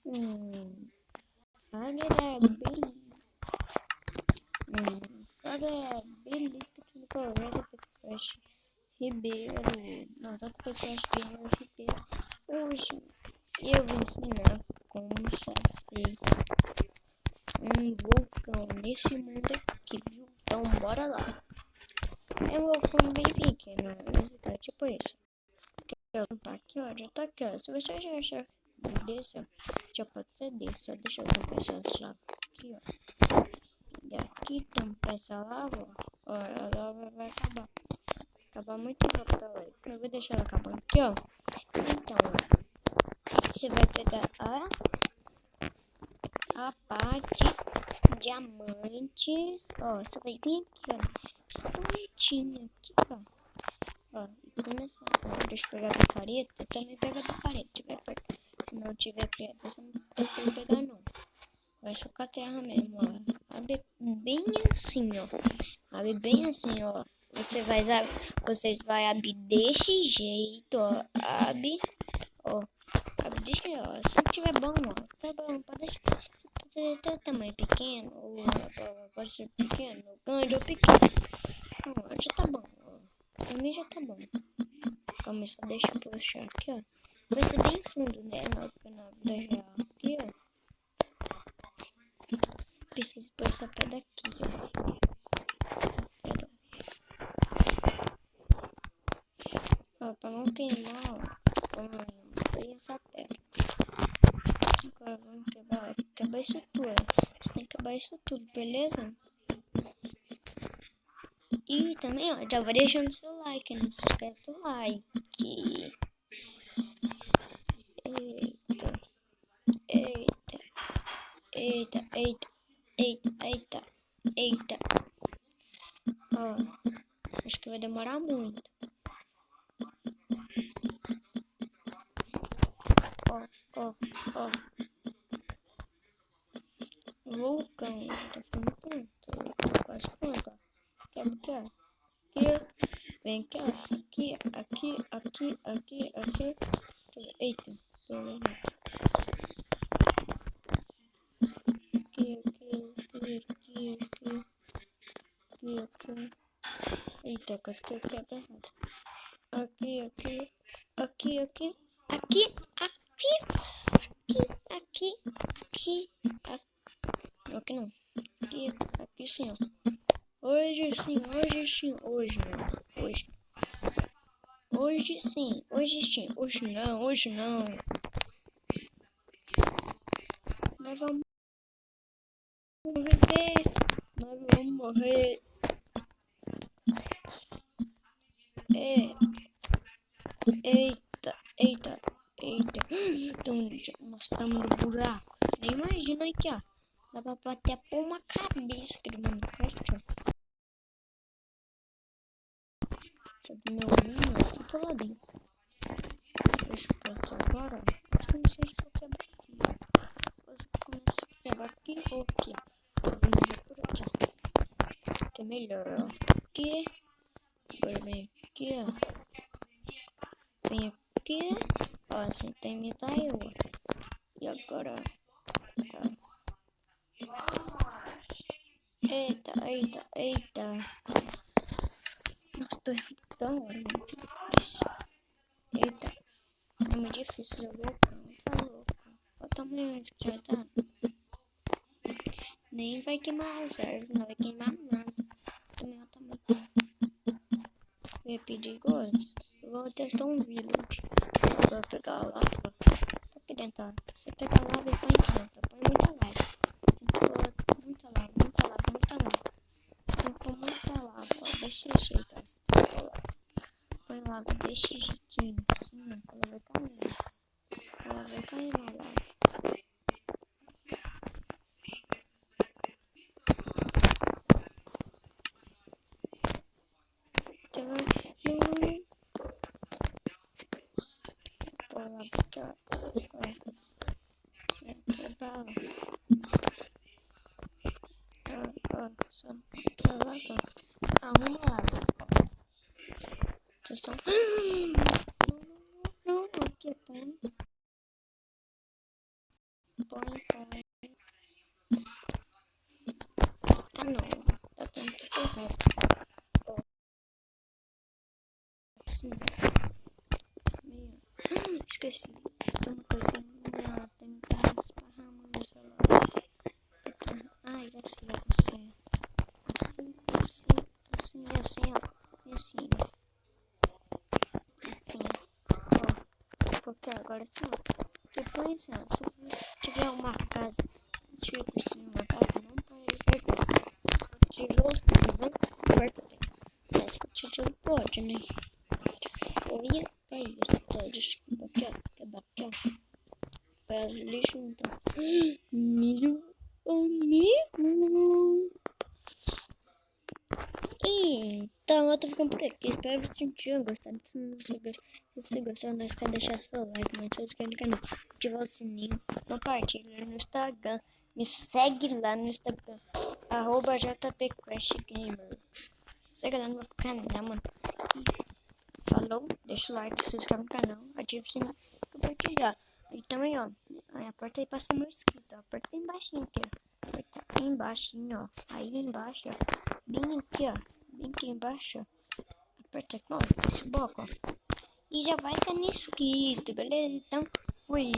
Fala, fala, beleza, que tudo correto, Crush Ribeiro. Não, tanto que Crush Ribeiro. Hoje eu vou ensinar como fazer um vulcão nesse mundo aqui, viu? Então bora lá. É um vulcão bem pequeno, mas tá tipo isso. Aqui, ó, já tá aqui, ó. Se você já achar desse, ó, já pode ser desse, ó. Deixa eu começar essa lava aqui, ó. E aqui tampa essa lava, ó. A lava vai acabar muito rápido, ó. Eu vou deixar ela acabando aqui, ó. Então, você vai pegar a parte diamantes, ó. Você vai vir aqui, ó. Essa pontinha aqui, ó. Ó, e começar. Ó, deixa eu pegar a picareta. Também pega a picareta. Se não tiver pedra, você não precisa pegar, não. Vai só com a terra mesmo, ó. Abre bem assim, ó. Abre bem assim, ó. Vocês vai abrir desse jeito, ó. Abre, ó. Abre desse jeito, ó. Se tiver bom, ó. Tá bom, pode deixar. Se tem tamanho pequeno, ou pode ser pequeno, grande ou pequeno. Não, já tá bom, ó. Pra mim já tá bom. Calma, só deixa eu puxar aqui, ó. Vai ser bem fundo, né? Na vida real. Aqui, ó. Preciso pôr essa pedra aqui, ó. Essa pedra. Ó, pra não queimar, ó. Põe essa pedra. Agora vamos quebrar isso tudo. Você tem que quebrar isso tudo, beleza? E também, ó, já vai deixando seu like, não se esquece do like. Eita, eita, eita, eita, eita, eita, eita. Ó, acho que vai demorar muito. Ó, ó, ó. Vulcão, tá ficando pronto. Tá quase pronto, ó. Aqui, ó. Aqui, vem aqui, ó. Aqui. Eita, aqui. Eita, quase que eu quebro errado. Aqui. Aqui não. Aqui sim, ó. Hoje sim. Hoje não. Hoje sim. Hoje não. Nós vamos viver. Nós vamos morrer. Eita. Nossa, estamos no buraco. Nem imagina aqui, ó. Dá pra bater por uma cabeça aqui do Minecraft, ó. Essa do meu olhinho, ó. Fica lá dentro. Deixa eu pôr aqui agora, ó. Acho que não sei se eu quebro aqui. Depois eu começo a quebrar aqui ou aqui, ó. Eu vou medir por aqui, ó. Que é melhor, ó. Aqui. Agora vem aqui, ó. Vem aqui. Ó, assim tem metade e outra. E agora, ó. Eita. Nossa, tô tão difícil. Eita, é muito difícil o vulcão, tá louco. Olha o tamanho que já tá. Nem vai queimar as árvores, não vai queimar nada. Também olha o tamanho. É perigoso. Eu vou testar um village. Vou pegar a lava. Tá aqui dentro, ó. Você pega a lava e põe aqui dentro. Põe muita lava. Tem que pôr muita lava. Tem que pôr muita lava, ó. Desse jeito, ó. Você tem que pôr lava. Põe lava desse jeitinho. Assim, ó. Ela vai caindo. Ela vai caindo a lava. Então, pôr lava aqui, ó. Só que lava. Arruma lava. Vocês são... Não, aqui tá. põe. Ah, não. Tá tudo errado. Ó, assim. Meio... esqueci. Tem uma coisinha. Tentar esparramar no celular. Ai, já sei. Assim, ó. E assim. Assim. Ó. Porque agora assim, ó. Se for assim, ó. Se você tiver uma casa. Se tiver construindo uma casa, não pode perder. Se for tijolo, não pode. Mas se for tijolo, pode, né? Eu ia para isso todos. Aqui, ó. Para lixo, então. Meu amigo. Então, eu tô ficando por aqui. Espero que vocês tenham gostado. Se você gostou, não esqueça de deixar seu like, não se inscreva no canal, ativar o sininho, compartilha no Instagram, me segue lá no Instagram, @JPQuestGamer. Segue lá no meu canal, mano. Falou, deixa o like, se inscreve no canal, ativa o sininho, compartilhar. E também, ó, aperta aí pra ser meu inscrito, ó. Aperta aí embaixo aqui, ó. Aperta aí embaixo, ó. Aí embaixo, ó. Bem aqui, ó. Bem aqui embaixo, ó. Aperta aqui, ó. Esse bloco, ó. E já vai sendo inscrito, beleza? Então, fui.